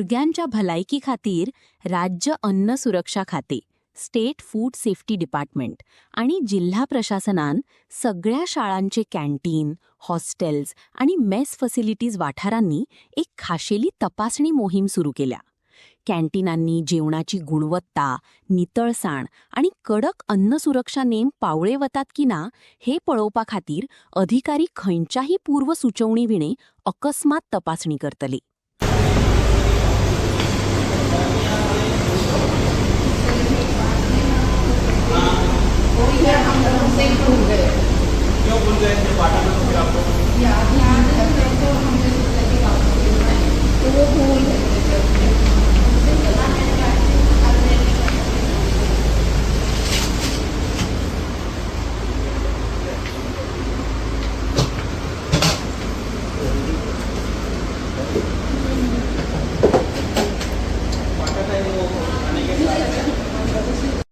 भुरग्यांच्या भलायकी खातीर राज्य अन्न सुरक्षा खाते, स्टेट फूड सेफ्टी डिपार्टमेंट आणि जिल्हा प्रशासनान सगळ्या शाळांचे कॅन्टीन, हॉस्टेल्स आणि मेस फॅसिलिटीज वाठारांनी एक खाशेली तपासणी मोहीम सुरू केल्या. कॅन्टीनांनी जेवणाची गुणवत्ता, नितळसाण आणि कडक अन्न सुरक्षा नेम पावळे वतात की ना हे पळोवपा खातीर अधिकारी खंयच्याही पूर्व सुचोवणी विणे अकस्मात तपासणी करतले. तो वो भूल है।